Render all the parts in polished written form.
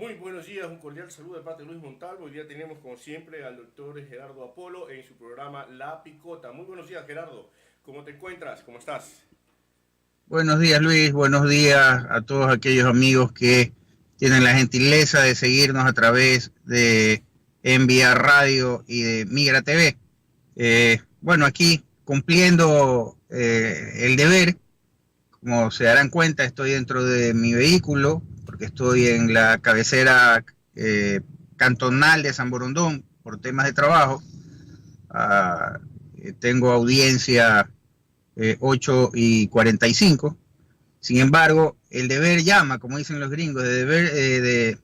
Muy buenos días, un cordial saludo de parte de Luis Montalvo. Hoy día tenemos como siempre al doctor Gerardo Apolo en su programa La Picota. Muy buenos días, Gerardo. ¿Cómo te encuentras? ¿Cómo estás? Buenos días, Luis. Buenos días a todos aquellos amigos que tienen la gentileza de seguirnos a través de Envía Radio y de Migra TV. Bueno, aquí cumpliendo el deber, como se darán cuenta, estoy dentro de mi vehículo porque estoy en la cabecera cantonal de San Borondón por temas de trabajo. Tengo audiencia 8:45. Sin embargo, el deber llama, como dicen los gringos, de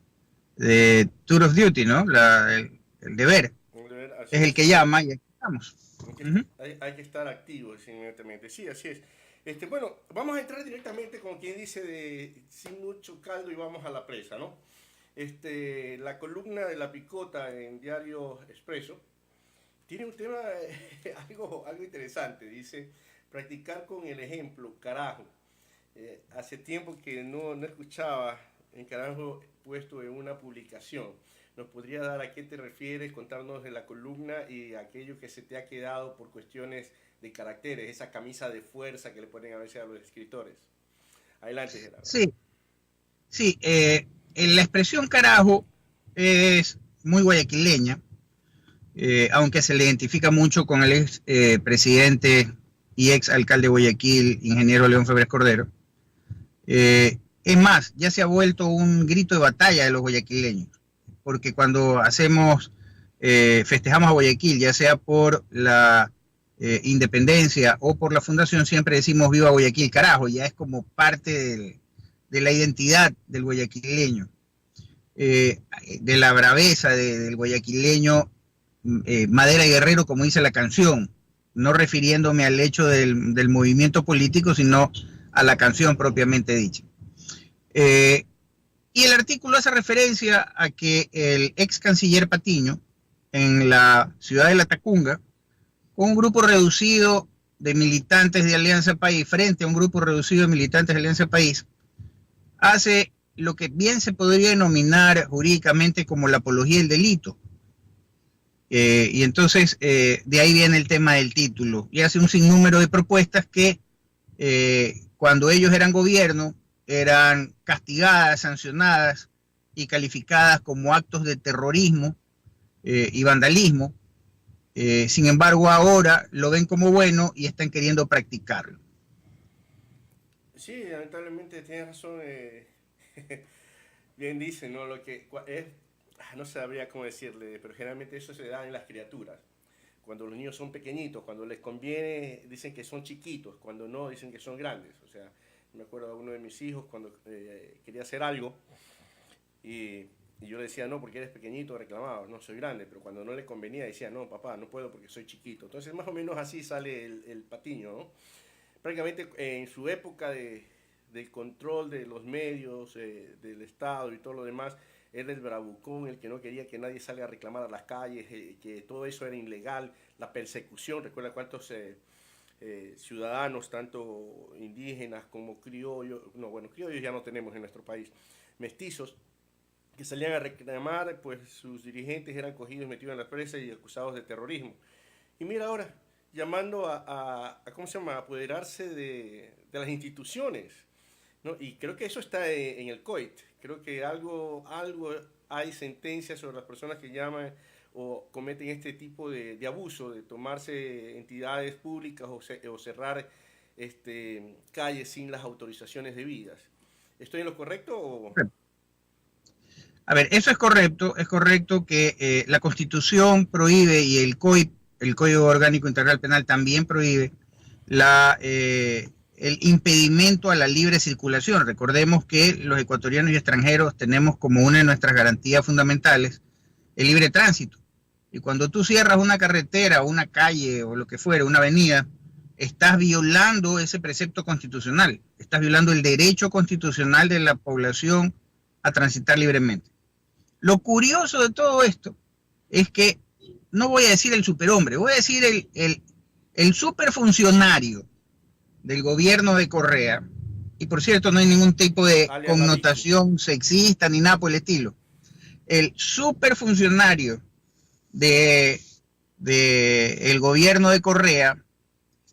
tour of duty, ¿no? El deber Un deber, así es el es. que llama y aquí estamos. Que, hay que estar activos inmediatamente. Sí, así es. Bueno, vamos a entrar directamente con quien dice sin mucho caldo y vamos a la presa, ¿no? La columna de La Picota en Diario Expreso tiene un tema algo interesante. Dice, practicar con el ejemplo, carajo. Hace tiempo que no escuchaba en carajo puesto en una publicación. ¿Nos podría dar a qué te refieres, contarnos de la columna y aquello que se te ha quedado por cuestiones de caracteres, esa camisa de fuerza que le ponen a veces a los escritores? Adelante, Gerardo. Sí, sí. La expresión carajo es muy guayaquileña, aunque se le identifica mucho con el ex presidente y ex alcalde de Guayaquil, ingeniero León Febres Cordero. Es más, ya se ha vuelto un grito de batalla de los guayaquileños, porque cuando festejamos a Guayaquil, ya sea por la independencia o por la fundación, siempre decimos viva Guayaquil, carajo, ya es como parte de la identidad del guayaquileño, de la braveza del guayaquileño, madera y guerrero, como dice la canción, no refiriéndome al hecho del movimiento político, sino a la canción propiamente dicha. Y el artículo hace referencia a que el ex canciller Patiño, en la ciudad de La Tacunga, con un grupo reducido de militantes de Alianza País, frente a un grupo reducido de militantes de Alianza País, hace lo que bien se podría denominar jurídicamente como la apología del delito. Y entonces de ahí viene el tema del título, y hace un sinnúmero de propuestas que cuando ellos eran gobierno eran castigadas, sancionadas y calificadas como actos de terrorismo y vandalismo. Sin embargo, ahora lo ven como bueno y están queriendo practicarlo. Sí, lamentablemente tienes razón. Bien dice, ¿no? Lo que es, no sabría cómo decirle, pero generalmente eso se da en las criaturas. Cuando los niños son pequeñitos, cuando les conviene, dicen que son chiquitos, cuando no, dicen que son grandes. O sea, me acuerdo de uno de mis hijos cuando quería hacer algo y yo le decía, no, porque eres pequeñito, reclamaba, no, soy grande, pero cuando no le convenía decía, no, papá, no puedo porque soy chiquito. Entonces, más o menos así sale el Patiño, ¿no? Prácticamente en su época del control de los medios, del Estado y todo lo demás, era el bravucón, el que no quería que nadie salga a reclamar a las calles, que todo eso era ilegal, la persecución. Recuerda cuántos ciudadanos, tanto indígenas como criollos, no, bueno, criollos ya no tenemos en nuestro país, mestizos, que salían a reclamar, pues sus dirigentes eran cogidos, metidos en la presa y acusados de terrorismo. Y mira ahora, llamando a ¿cómo se llama?, apoderarse de las instituciones, ¿no? Y creo que eso está en el COIT. Creo que algo hay sentencias sobre las personas que llaman o cometen este tipo de abuso, de tomarse entidades públicas o cerrar calles sin las autorizaciones debidas. ¿Estoy en lo correcto o...? A ver, eso es correcto que la Constitución prohíbe y el COIP, el Código Orgánico Integral Penal, también prohíbe el impedimento a la libre circulación. Recordemos que los ecuatorianos y extranjeros tenemos como una de nuestras garantías fundamentales el libre tránsito. Y cuando tú cierras una carretera, una calle o lo que fuera, una avenida, estás violando ese precepto constitucional, estás violando el derecho constitucional de la población a transitar libremente. Lo curioso de todo esto es que, no voy a decir el superhombre, voy a decir el superfuncionario del gobierno de Correa, y por cierto no hay ningún tipo de connotación sexista ni nada por el estilo, el superfuncionario de el gobierno de Correa,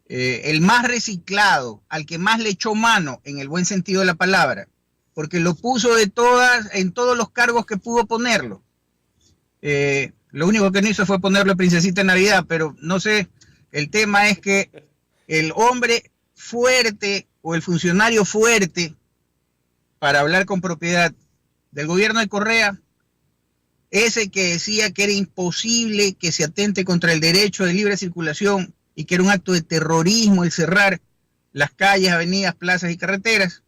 el más reciclado, al que más le echó mano en el buen sentido de la palabra, porque lo puso en todos los cargos que pudo ponerlo. Lo único que no hizo fue ponerlo Princesita de Navidad, pero no sé, el tema es que el hombre fuerte o el funcionario fuerte, para hablar con propiedad, del gobierno de Correa, ese que decía que era imposible que se atente contra el derecho de libre circulación y que era un acto de terrorismo el cerrar las calles, avenidas, plazas y carreteras,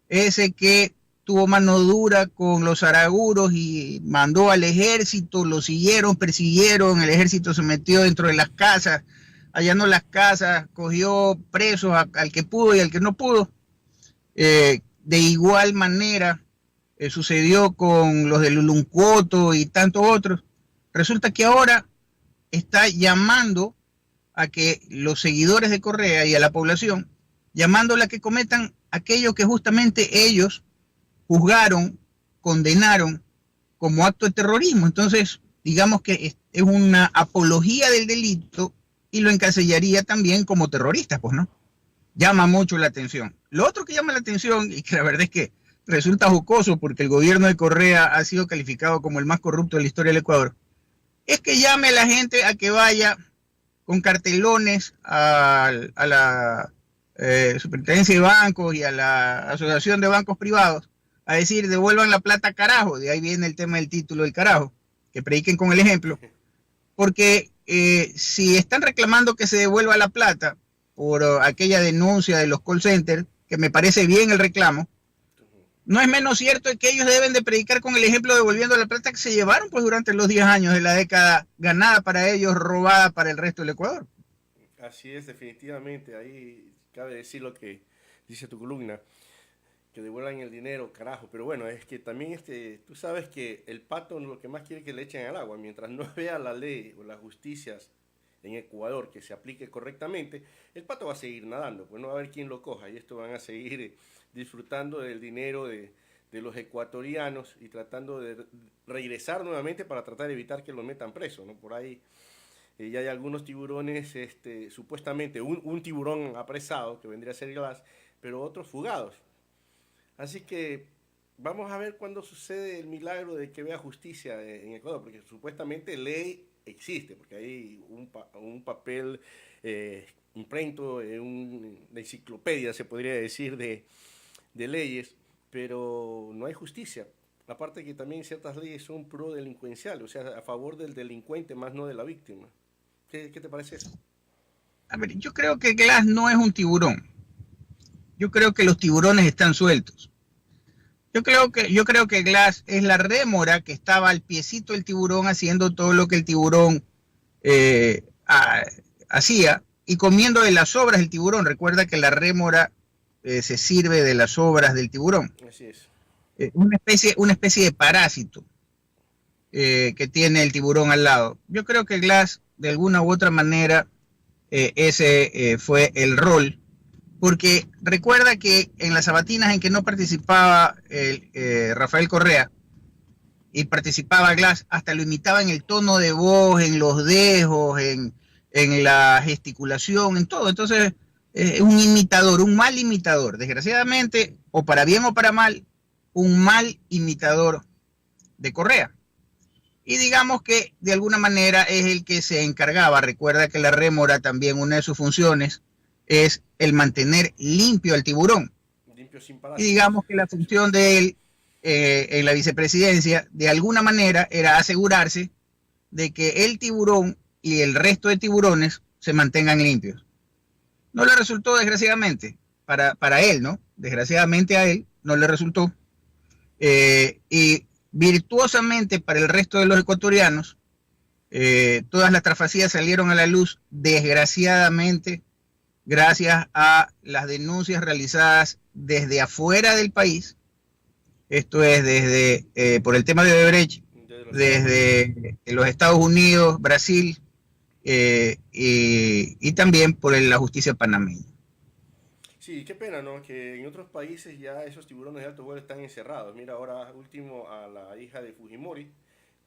ese que tuvo mano dura con los araguros y mandó al ejército, lo siguieron, persiguieron, el ejército se metió dentro de las casas, allanó las casas, cogió presos al que pudo y al que no pudo. De igual manera sucedió con los de Luluncoto y tantos otros. Resulta que ahora está llamando a que los seguidores de Correa y a la población, llamándola a que cometan aquello que justamente ellos juzgaron, condenaron como acto de terrorismo. Entonces, digamos que es una apología del delito y lo encasillaría también como terroristas, pues, ¿no? Llama mucho la atención. Lo otro que llama la atención, y que la verdad es que resulta jocoso porque el gobierno de Correa ha sido calificado como el más corrupto de la historia del Ecuador, es que llame a la gente a que vaya con cartelones a la Superintendencia de Bancos y a la Asociación de Bancos Privados a decir devuelvan la plata carajo. De ahí viene el tema del título del carajo, que prediquen con el ejemplo, porque si están reclamando que se devuelva la plata por aquella denuncia de los call centers, que me parece bien el reclamo, no es menos cierto que ellos deben de predicar con el ejemplo devolviendo la plata que se llevaron pues durante los 10 años de la década ganada para ellos, robada para el resto del Ecuador. Así es, definitivamente. Ahí cabe decir lo que dice tu columna, que devuelvan el dinero, carajo. Pero bueno, es que también tú sabes que el pato lo que más quiere es que le echen al agua. Mientras no vea la ley o las justicias en Ecuador que se aplique correctamente, el pato va a seguir nadando, pues no va a haber quien lo coja y esto van a seguir disfrutando del dinero de los ecuatorianos y tratando de regresar nuevamente para tratar de evitar que lo metan preso, ¿no? Por ahí ya hay algunos tiburones, supuestamente un tiburón apresado, que vendría a ser Glass, pero otros fugados. Así que vamos a ver cuándo sucede el milagro de que vea justicia en Ecuador, porque supuestamente ley existe, porque hay un papel impreso, una enciclopedia, se podría decir, de leyes, pero no hay justicia. Aparte que también ciertas leyes son pro delincuenciales, o sea, a favor del delincuente, más no de la víctima. ¿Qué te parece eso? A ver, yo creo que Glass no es un tiburón. Yo creo que los tiburones están sueltos. Yo creo que Glass es la rémora que estaba al piecito del tiburón haciendo todo lo que el tiburón hacía y comiendo de las sobras del tiburón. Recuerda que la rémora se sirve de las sobras del tiburón. Así es. Una especie de parásito que tiene el tiburón al lado. Yo creo que Glass, de alguna u otra manera, ese fue el rol. Porque recuerda que en las sabatinas en que no participaba Rafael Correa y participaba Glass, hasta lo imitaba en el tono de voz, en los dejos, en la gesticulación, en todo. Entonces, un imitador, un mal imitador. Desgraciadamente, o para bien o para mal, un mal imitador de Correa. Y digamos que de alguna manera es el que se encargaba. Recuerda que la rémora también, una de sus funciones es el mantener limpio al tiburón. Limpio sin Y parásitos. digamos que la función de él en la vicepresidencia, de alguna manera, era asegurarse de que el tiburón y el resto de tiburones se mantengan limpios. No le resultó, desgraciadamente, para él, ¿no? Desgraciadamente a él no le resultó. Y virtuosamente para el resto de los ecuatorianos, todas las trafacías salieron a la luz, desgraciadamente, gracias a las denuncias realizadas desde afuera del país, esto es desde por el tema de Odebrecht, desde los Estados Unidos, Brasil y también por la justicia panameña. Sí, qué pena, ¿no? Que en otros países ya esos tiburones de alto vuelo están encerrados. Mira, ahora último a la hija de Fujimori,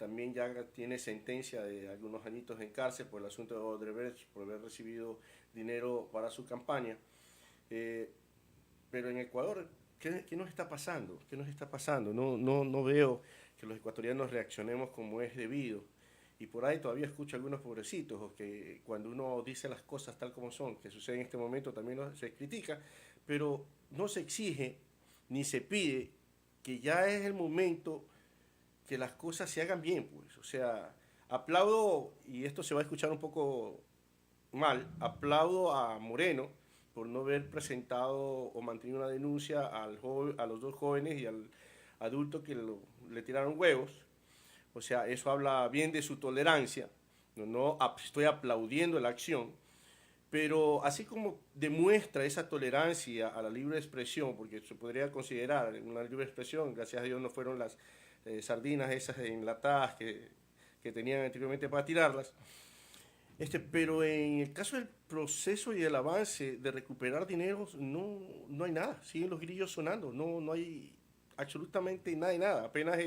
también ya tiene sentencia de algunos añitos en cárcel por el asunto de Odebrecht, por haber recibido dinero para su campaña. Pero en Ecuador, ¿qué nos está pasando? ¿Qué nos está pasando? No veo que los ecuatorianos reaccionemos como es debido. Y por ahí todavía escucho a algunos pobrecitos, o que cuando uno dice las cosas tal como son, que sucede en este momento, también se critica, pero no se exige ni se pide que ya es el momento que las cosas se hagan bien, pues. O sea, aplaudo, y esto se va a escuchar un poco mal, aplaudo a Moreno por no haber presentado o mantenido una denuncia a los dos jóvenes y al adulto que le tiraron huevos. O sea, eso habla bien de su tolerancia. No estoy aplaudiendo la acción, pero así como demuestra esa tolerancia a la libre expresión, porque se podría considerar una libre expresión, gracias a Dios no fueron las sardinas esas enlatadas que tenían anteriormente para tirarlas, pero en el caso del proceso y del avance de recuperar dinero, no hay nada, siguen los grillos sonando, no hay absolutamente nada y nada. Apenas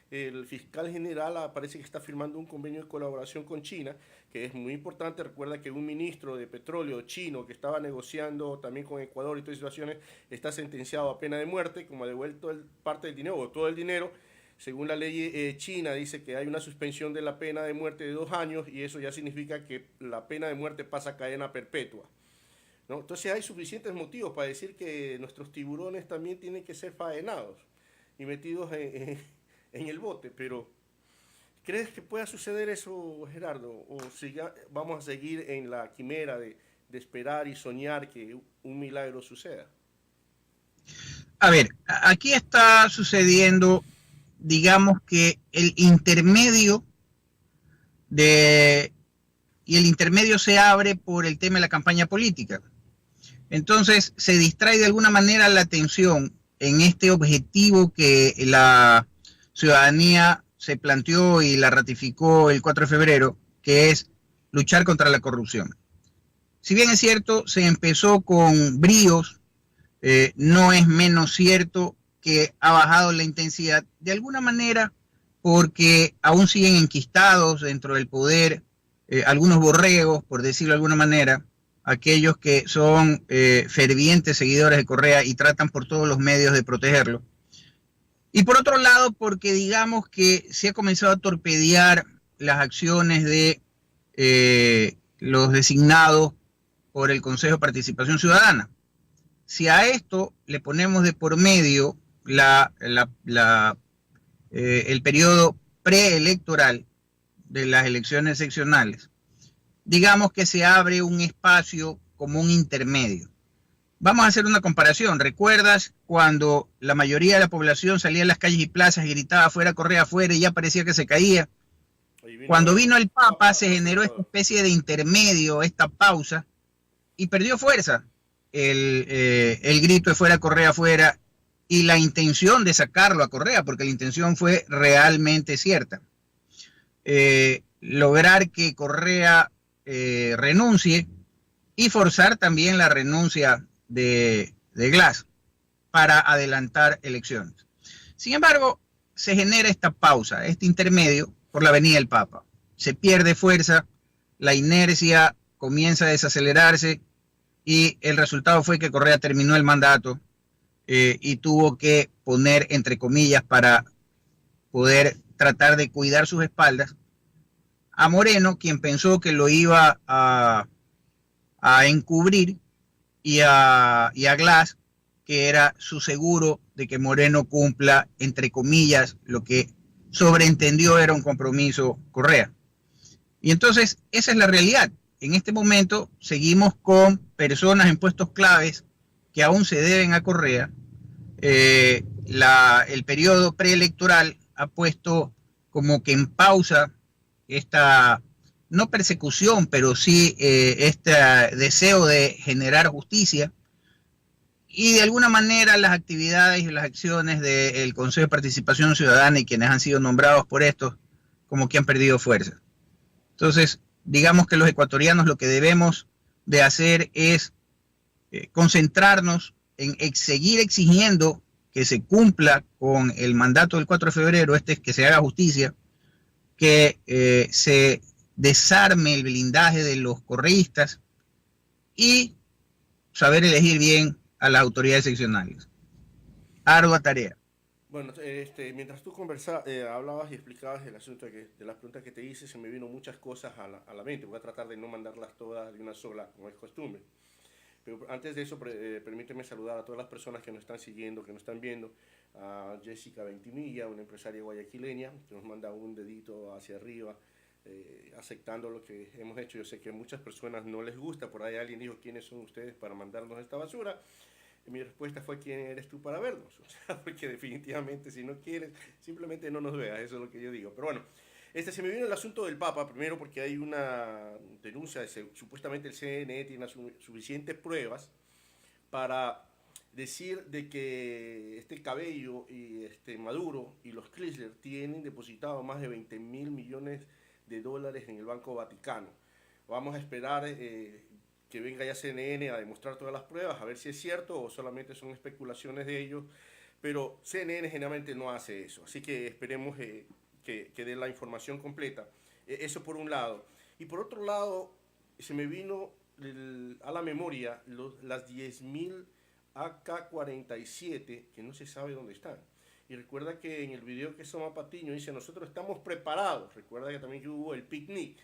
el fiscal general parece que está firmando un convenio de colaboración con China, que es muy importante. Recuerda que un ministro de petróleo chino que estaba negociando también con Ecuador y todas situaciones está sentenciado a pena de muerte, como ha devuelto parte del dinero o todo el dinero. Según la ley china, dice que hay una suspensión de la pena de muerte de 2 años, y eso ya significa que la pena de muerte pasa a cadena perpetua, ¿no? Entonces hay suficientes motivos para decir que nuestros tiburones también tienen que ser faenados y metidos en el bote. Pero ¿crees que pueda suceder eso, Gerardo? ¿O vamos a seguir en la quimera de esperar y soñar que un milagro suceda? A ver, aquí está sucediendo, digamos que el intermedio y el intermedio se abre por el tema de la campaña política. Entonces se distrae de alguna manera la atención en este objetivo que la ciudadanía se planteó y la ratificó el 4 de febrero, que es luchar contra la corrupción. Si bien es cierto, se empezó con bríos, no es menos cierto que ha bajado la intensidad de alguna manera, porque aún siguen enquistados dentro del poder algunos borregos, por decirlo de alguna manera, aquellos que son fervientes seguidores de Correa y tratan por todos los medios de protegerlo. Y por otro lado, porque digamos que se ha comenzado a torpedear las acciones de los designados por el Consejo de Participación Ciudadana. Si a esto le ponemos de por medio el periodo preelectoral de las elecciones seccionales, digamos que se abre un espacio como un intermedio. Vamos a hacer una comparación. ¿Recuerdas cuando la mayoría de la población salía a las calles y plazas y gritaba "fuera Correa, fuera", y ya parecía que se caía? Cuando vino el Papa se generó esta especie de intermedio, esta pausa, y perdió fuerza el grito de "fuera Correa, fuera", y la intención de sacarlo a Correa, porque la intención fue realmente cierta. Lograr que Correa renuncie y forzar también la renuncia de Glass para adelantar elecciones. Sin embargo, se genera esta pausa, este intermedio por la venida del Papa. Se pierde fuerza, la inercia comienza a desacelerarse y el resultado fue que Correa terminó el mandato y tuvo que poner entre comillas, para poder tratar de cuidar sus espaldas, a Moreno, quien pensó que lo iba a encubrir, y a Glass, que era su seguro de que Moreno cumpla, entre comillas, lo que sobreentendió era un compromiso Correa. Y entonces esa es la realidad. En este momento seguimos con personas en puestos claves que aún se deben a Correa. El periodo preelectoral ha puesto como que en pausa esta, no persecución, pero sí este deseo de generar justicia, y de alguna manera las actividades y las acciones del Consejo de Participación Ciudadana y quienes han sido nombrados por estos como que han perdido fuerza. Entonces, digamos que los ecuatorianos lo que debemos de hacer es concentrarnos en seguir exigiendo que se cumpla con el mandato del 4 de febrero, que se haga justicia, que se desarme el blindaje de los correístas y saber elegir bien a las autoridades seccionales. Ardua tarea. Bueno, mientras tú hablabas y explicabas el asunto de las preguntas que te hice, se me vino muchas cosas a la mente. Voy a tratar de no mandarlas todas de una sola, como es costumbre. Pero antes de eso, permíteme saludar a todas las personas que nos están siguiendo, que nos están viendo. A Jessica Ventimilla, una empresaria guayaquileña, que nos manda un dedito hacia arriba, aceptando lo que hemos hecho. Yo sé que a muchas personas no les gusta. Por ahí alguien dijo, ¿quiénes son ustedes para mandarnos esta basura? Y mi respuesta fue, ¿quién eres tú para vernos? O sea, porque definitivamente si no quieres, simplemente no nos veas, eso es lo que yo digo. Pero bueno, se me vino el asunto del Papa, primero porque hay una denuncia, supuestamente el CNE tiene suficientes pruebas para decir de que Cabello y Maduro y los Chrysler tienen depositado más de 20 mil millones de dólares en el Banco Vaticano. Vamos a esperar que venga ya CNN a demostrar todas las pruebas, a ver si es cierto o solamente son especulaciones de ellos, pero CNN generalmente no hace eso, así que esperemos que dé la información completa. Eso por un lado. Y por otro lado, se me vino a la memoria las 10.000 AK-47 que no se sabe dónde están. Y recuerda que en el video que Soma Patiño dice, nosotros estamos preparados. Recuerda que también que hubo el picnic.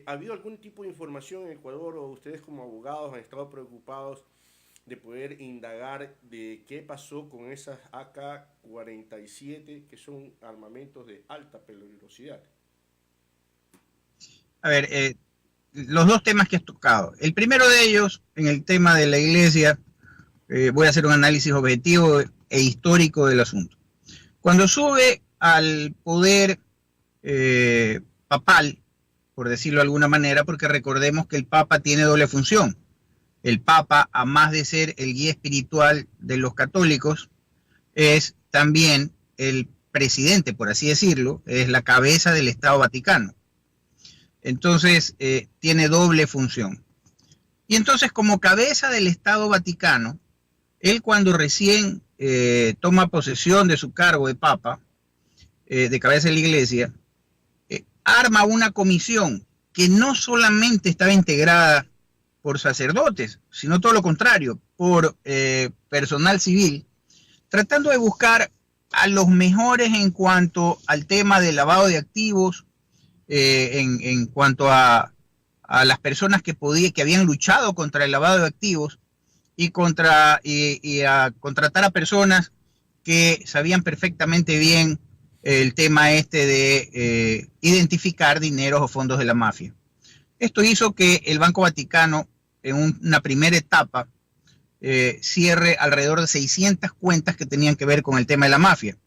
¿Ha habido algún tipo de información en Ecuador o ustedes como abogados han estado preocupados de poder indagar de qué pasó con esas AK-47 que son armamentos de alta peligrosidad? A ver, los dos temas que has tocado. El primero de ellos, en el tema de la iglesia, voy a hacer un análisis objetivo e histórico del asunto. Cuando sube al poder papal, por decirlo de alguna manera, porque recordemos que el Papa tiene doble función. El Papa, a más de ser el guía espiritual de los católicos, es también el presidente, por así decirlo, es la cabeza del Estado Vaticano. Entonces, tiene doble función. Y entonces, como cabeza del Estado Vaticano, él cuando recién toma posesión de su cargo de Papa, de cabeza de la Iglesia, arma una comisión que no solamente estaba integrada por sacerdotes, sino todo lo contrario, por personal civil, tratando de buscar a los mejores en cuanto al tema del lavado de activos, en cuanto a las personas que habían luchado contra el lavado de activos y a contratar a personas que sabían perfectamente bien el tema de identificar dineros o fondos de la mafia. Esto hizo que el Banco Vaticano, en una primera etapa, cierre alrededor de 600 cuentas que tenían que ver con el tema de la mafia.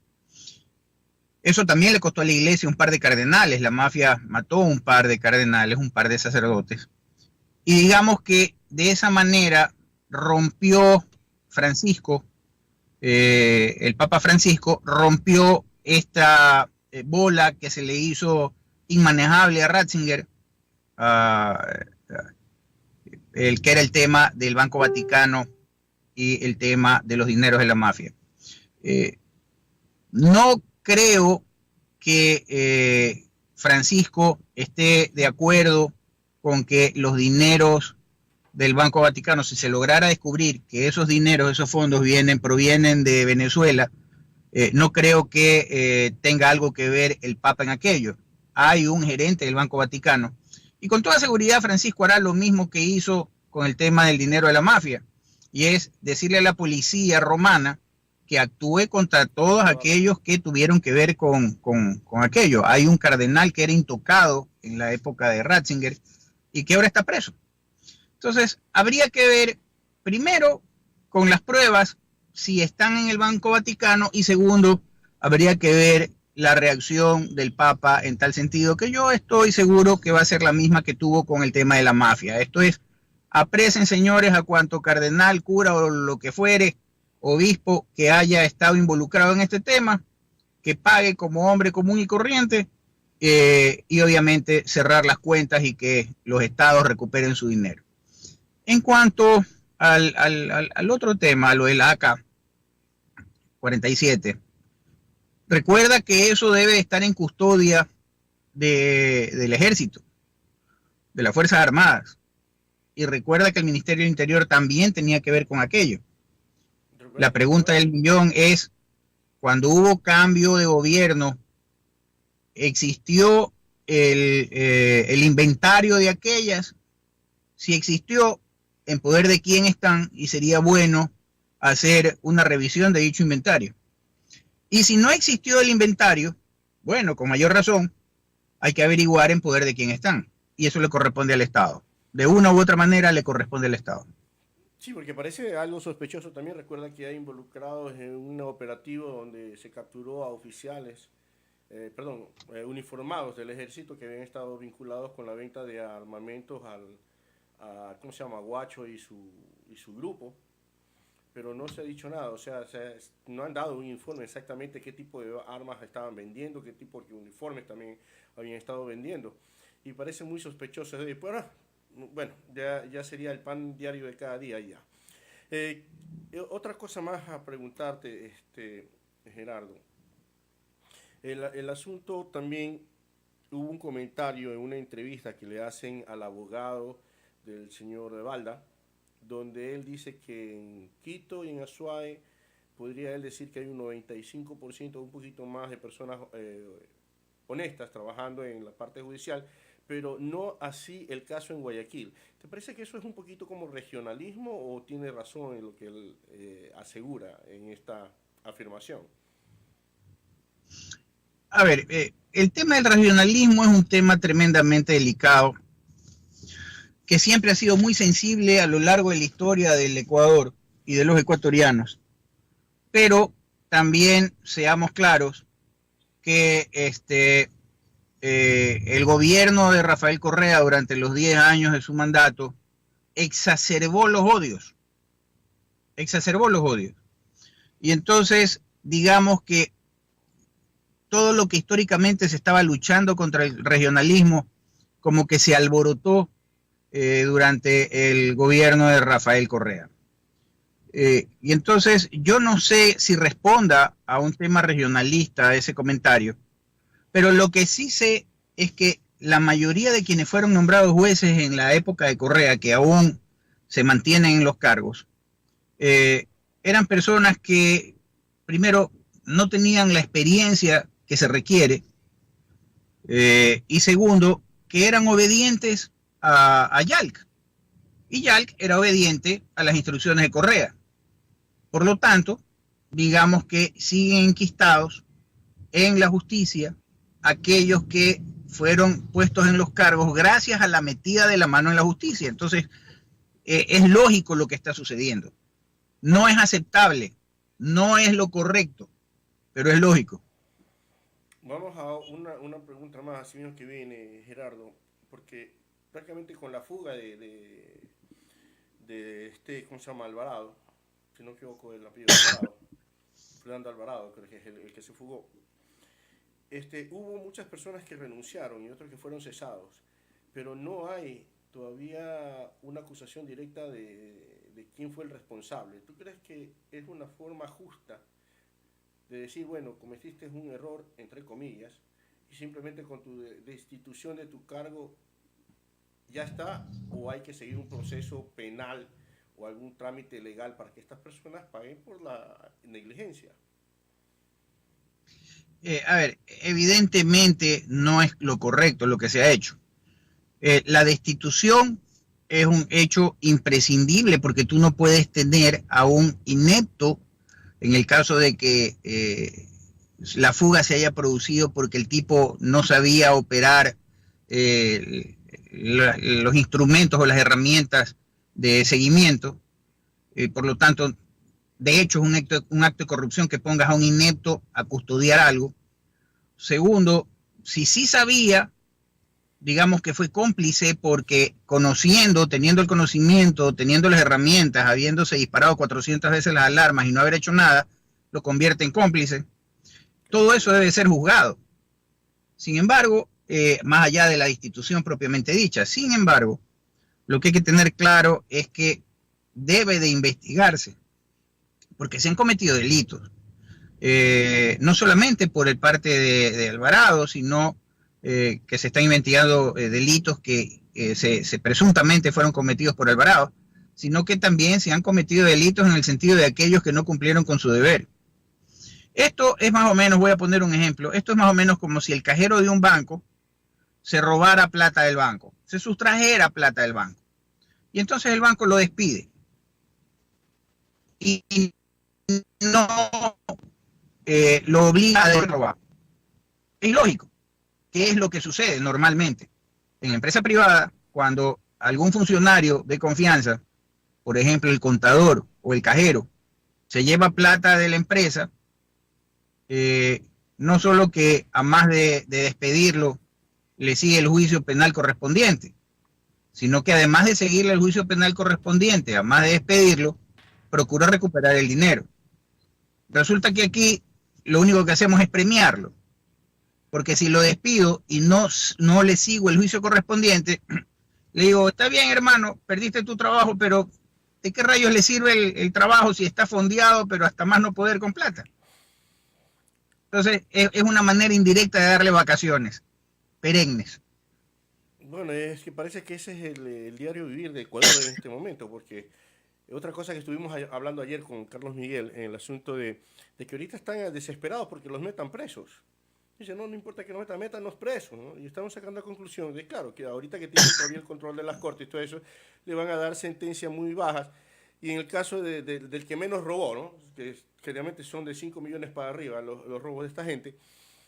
Eso también le costó a la iglesia un par de cardenales. La mafia mató un par de cardenales, un par de sacerdotes. Y digamos que de esa manera rompió Francisco, el Papa Francisco, rompió esta bola que se le hizo inmanejable a Ratzinger, el que era el tema del Banco Vaticano y el tema de los dineros de la mafia. No creo que Francisco esté de acuerdo con que los dineros del Banco Vaticano, si se lograra descubrir que esos dineros, esos fondos provienen de Venezuela, no creo que tenga algo que ver el Papa en aquello. Hay un gerente del Banco Vaticano y con toda seguridad Francisco hará lo mismo que hizo con el tema del dinero de la mafia, y es decirle a la policía romana que actúe contra todos aquellos que tuvieron que ver con aquello. Hay un cardenal que era intocado en la época de Ratzinger y que ahora está preso. Entonces, habría que ver primero con las pruebas si están en el Banco Vaticano, y segundo, habría que ver la reacción del Papa en tal sentido, que yo estoy seguro que va a ser la misma que tuvo con el tema de la mafia. Esto es, apresen, señores, a cuanto cardenal, cura o lo que fuere, obispo que haya estado involucrado en este tema, que pague como hombre común y corriente, y obviamente cerrar las cuentas y que los estados recuperen su dinero. En cuanto al otro tema, lo del AK-47, recuerda que eso debe estar en custodia del ejército, de las Fuerzas Armadas. Y recuerda que el Ministerio del Interior también tenía que ver con aquello. La pregunta del millón es, cuando hubo cambio de gobierno, ¿existió el inventario de aquellas? Si existió, ¿en poder de quién están? Y sería bueno hacer una revisión de dicho inventario. Y si no existió el inventario, bueno, con mayor razón, hay que averiguar en poder de quién están. Y eso le corresponde al Estado. De una u otra manera le corresponde al Estado. Sí, porque parece algo sospechoso también. Recuerda que hay involucrados en un operativo donde se capturó a oficiales, uniformados del ejército que habían estado vinculados con la venta de armamentos a ¿cómo se llama? Guacho y su grupo. Pero no se ha dicho nada, o sea, no han dado un informe exactamente qué tipo de armas estaban vendiendo, qué tipo de uniformes también habían estado vendiendo. Y parece muy sospechoso. Bueno, ya sería el pan diario de cada día ya. Otra cosa más a preguntarte, Gerardo. El asunto también, hubo un comentario en una entrevista que le hacen al abogado del señor de Balda, donde él dice que en Quito y en Azuay podría él decir que hay un 95%, un poquito más de personas honestas trabajando en la parte judicial, pero no así el caso en Guayaquil. ¿Te parece que eso es un poquito como regionalismo o tiene razón en lo que él asegura en esta afirmación? A ver, el tema del regionalismo es un tema tremendamente delicado, que siempre ha sido muy sensible a lo largo de la historia del Ecuador y de los ecuatorianos. Pero también seamos claros que el gobierno de Rafael Correa durante los 10 años de su mandato exacerbó los odios. Y entonces, digamos que todo lo que históricamente se estaba luchando contra el regionalismo, como que se alborotó durante el gobierno de Rafael Correa. Y entonces yo no sé si responda a un tema regionalista ese comentario, pero lo que sí sé es que la mayoría de quienes fueron nombrados jueces en la época de Correa, que aún se mantienen en los cargos, eran personas que, primero, no tenían la experiencia que se requiere, y segundo, que eran obedientes a Yalc, y Yalc era obediente a las instrucciones de Correa. Por lo tanto, digamos que siguen enquistados en la justicia aquellos que fueron puestos en los cargos gracias a la metida de la mano en la justicia. Entonces, es lógico lo que está sucediendo. No es aceptable, no es lo correcto, pero es lógico. Vamos a una pregunta más, así mismo que viene, Gerardo, porque prácticamente con la fuga de ¿cómo se llama? Alvarado, si no me equivoco, el apellido Alvarado, Fernando Alvarado, creo que es el que se fugó. Hubo muchas personas que renunciaron y otros que fueron cesados, pero no hay todavía una acusación directa de quién fue el responsable. ¿Tú crees que es una forma justa de decir, bueno, cometiste un error, entre comillas, y simplemente con tu destitución de tu cargo ya está, o hay que seguir un proceso penal o algún trámite legal para que estas personas paguen por la negligencia? A ver, evidentemente no es lo correcto lo que se ha hecho. La destitución es un hecho imprescindible porque tú no puedes tener a un inepto en el caso de que la fuga se haya producido porque el tipo no sabía operar los instrumentos o las herramientas de seguimiento. Por lo tanto, de hecho, es un acto de corrupción que pongas a un inepto a custodiar algo. Segundo, si sí sabía, digamos que fue cómplice porque teniendo el conocimiento, teniendo las herramientas, habiéndose disparado 400 veces las alarmas y no haber hecho nada, lo convierte en cómplice. Todo eso debe ser juzgado. Sin embargo, más allá de la institución propiamente dicha, sin embargo, lo que hay que tener claro es que debe de investigarse, porque se han cometido delitos. No solamente por el parte de Alvarado, sino que se están investigando delitos que se presuntamente fueron cometidos por Alvarado, sino que también se han cometido delitos en el sentido de aquellos que no cumplieron con su deber. Esto es más o menos, voy a poner un ejemplo, esto es más o menos como si el cajero de un banco se robara plata del banco, se sustrajera plata del banco, y entonces el banco lo despide. Y no lo obliga a robar. Es lógico. ¿Qué es lo que sucede normalmente? En la empresa privada, cuando algún funcionario de confianza, por ejemplo el contador o el cajero, se lleva plata de la empresa, no solo que a más de despedirlo, le sigue el juicio penal correspondiente, sino que además de seguirle el juicio penal correspondiente, a más de despedirlo, procura recuperar el dinero. Resulta que aquí lo único que hacemos es premiarlo, porque si lo despido y no le sigo el juicio correspondiente, le digo, está bien hermano, perdiste tu trabajo, pero ¿de qué rayos le sirve el trabajo si está fondeado, pero hasta más no poder con plata? Entonces es una manera indirecta de darle vacaciones perennes. Bueno, es que parece que ese es el diario vivir de Ecuador en este momento, porque otra cosa que estuvimos hablando ayer con Carlos Miguel en el asunto de que ahorita están desesperados porque los metan presos. Dice, no importa que nos metan presos, ¿no? Y estamos sacando la conclusión de, claro, que ahorita que tienen todavía el control de las cortes y todo eso, le van a dar sentencias muy bajas. Y en el caso del que menos robó, ¿no? Que generalmente son de 5 millones para arriba los robos de esta gente,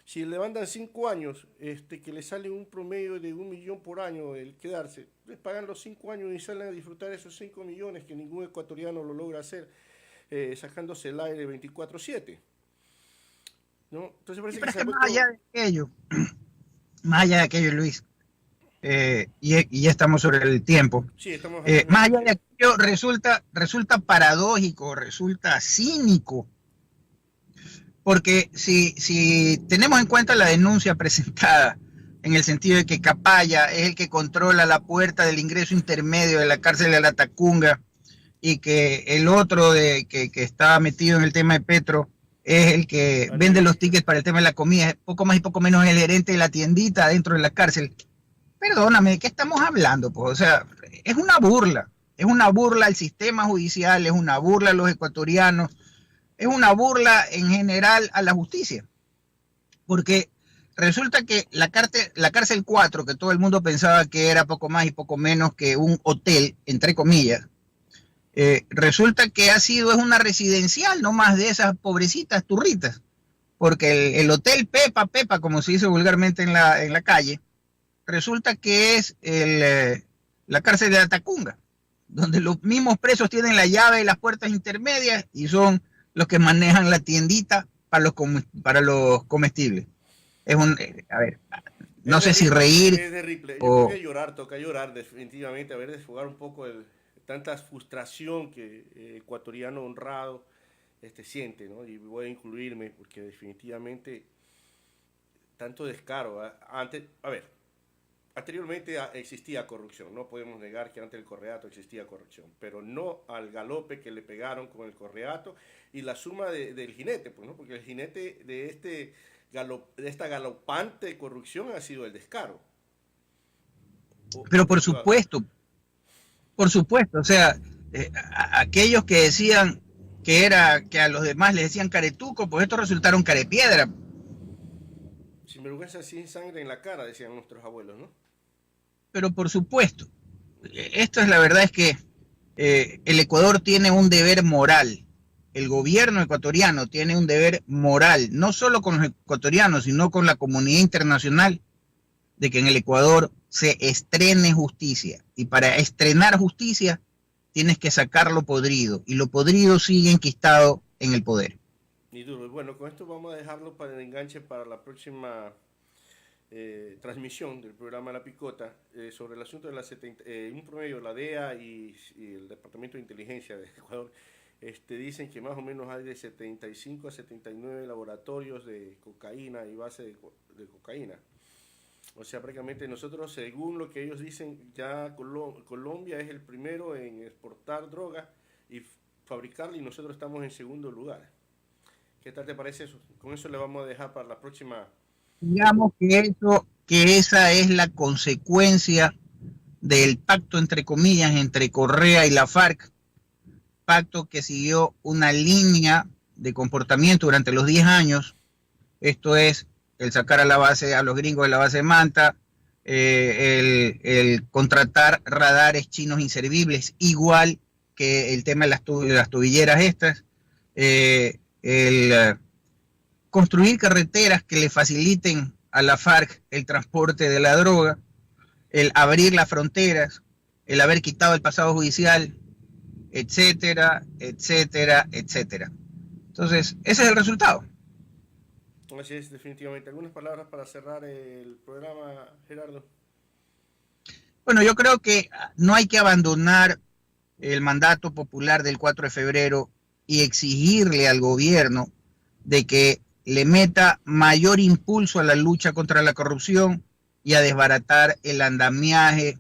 si le mandan 5 años, que le sale un promedio de 1 millón por año el quedarse, les pagan los 5 años y salen a disfrutar esos 5 millones que ningún ecuatoriano lo logra hacer, sacándose el aire 24/7. ¿No? Entonces parece que se más allá de aquello, Luis, y ya estamos sobre el tiempo. Sí, estamos más allá de aquello, resulta paradójico, resulta cínico, porque si tenemos en cuenta la denuncia presentada en el sentido de que Capaya es el que controla la puerta del ingreso intermedio de la cárcel de la Tacunga y que el otro que está metido en el tema de Petro es el que vende los tickets para el tema de la comida, poco más y poco menos el gerente de la tiendita dentro de la cárcel. Perdóname, ¿de qué estamos hablando? Pues, o sea, es una burla al sistema judicial, es una burla a los ecuatorianos, es una burla en general a la justicia, porque resulta que la cárcel 4, que todo el mundo pensaba que era poco más y poco menos que un hotel, entre comillas, resulta que es una residencial, no más de esas pobrecitas turritas, porque el hotel Pepa, como se dice vulgarmente en la calle, resulta que es la cárcel de Atacunga, donde los mismos presos tienen la llave y las puertas intermedias y son los que manejan la tiendita para los comestibles. A ver, no sé si reír. Es terrible. Yo creo que toca llorar definitivamente, a ver, desfogar un poco tanta frustración que ecuatoriano honrado siente, ¿no? Y voy a incluirme porque definitivamente tanto descaro. Anteriormente existía corrupción, no podemos negar que antes del Correato existía corrupción, pero no al galope que le pegaron con el Correato y la suma del jinete, pues, ¿no? Porque el jinete de esta galopante corrupción ha sido el descaro. Pero por supuesto, o sea, aquellos que decían que a los demás les decían caretuco, pues estos resultaron carepiedra. Sin vergüenza, sin sangre en la cara, decían nuestros abuelos, ¿no? Pero por supuesto, la verdad es que el Ecuador tiene un deber moral, el gobierno ecuatoriano tiene un deber moral, no solo con los ecuatorianos, sino con la comunidad internacional, de que en el Ecuador se estrene justicia. Y para estrenar justicia tienes que sacar lo podrido, y lo podrido sigue enquistado en el poder. Y duro. Bueno, con esto vamos a dejarlo para el enganche para la próxima transmisión del programa La Picota sobre el asunto de un promedio, la DEA y el Departamento de Inteligencia de Ecuador dicen que más o menos hay de 75 a 79 laboratorios de cocaína y base de cocaína. O sea, prácticamente nosotros, según lo que ellos dicen, ya Colombia es el primero en exportar droga y fabricarla y nosotros estamos en segundo lugar. ¿Qué tal te parece eso? Con eso le vamos a dejar para la próxima. Digamos que que esa es la consecuencia del pacto, entre comillas, entre Correa y la FARC, pacto que siguió una línea de comportamiento durante los 10 años, esto es el sacar a la base, a los gringos de la base de Manta, el contratar radares chinos inservibles, igual que el tema de las tubilleras estas, el construir carreteras que le faciliten a la FARC el transporte de la droga, el abrir las fronteras, el haber quitado el pasado judicial, etcétera, etcétera, etcétera. Entonces, ese es el resultado. Así es, definitivamente. ¿Algunas palabras para cerrar el programa, Gerardo? Bueno, yo creo que no hay que abandonar el mandato popular del 4 de febrero y exigirle al gobierno de que le meta mayor impulso a la lucha contra la corrupción y a desbaratar el andamiaje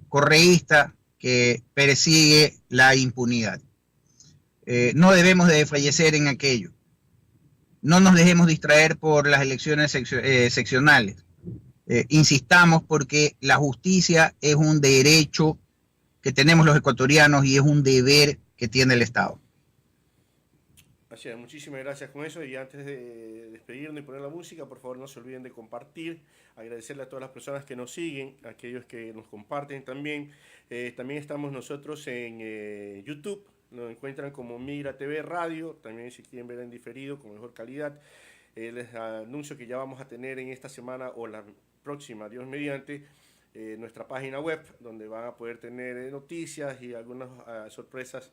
correísta que persigue la impunidad. No debemos de fallecer en aquello. No nos dejemos distraer por las elecciones seccionales. Insistamos porque la justicia es un derecho que tenemos los ecuatorianos y es un deber que tiene el Estado. Así es, muchísimas gracias con eso, y antes de despedirnos y poner la música, por favor no se olviden de compartir, agradecerle a todas las personas que nos siguen, a aquellos que nos comparten también. También estamos nosotros en YouTube, nos encuentran como Migra TV Radio, también si quieren ver en diferido con mejor calidad. Les anuncio que ya vamos a tener en esta semana o la próxima, Dios mediante, nuestra página web, donde van a poder tener noticias y algunas sorpresas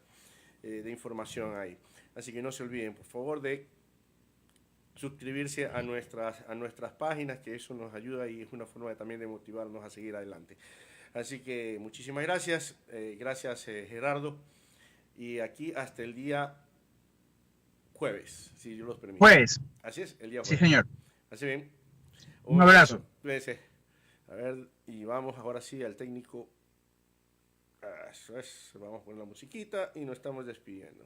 de información ahí. Así que no se olviden, por favor, de suscribirse a nuestras páginas, que eso nos ayuda y es una forma también de motivarnos a seguir adelante. Así que muchísimas gracias, gracias Gerardo, y aquí hasta el día jueves, si Dios los permite. Jueves. Así es, el día jueves. Sí, señor. Así bien. Un abrazo. Cuídense. A ver, y vamos ahora sí al técnico. Eso es, vamos a poner la musiquita y nos estamos despidiendo.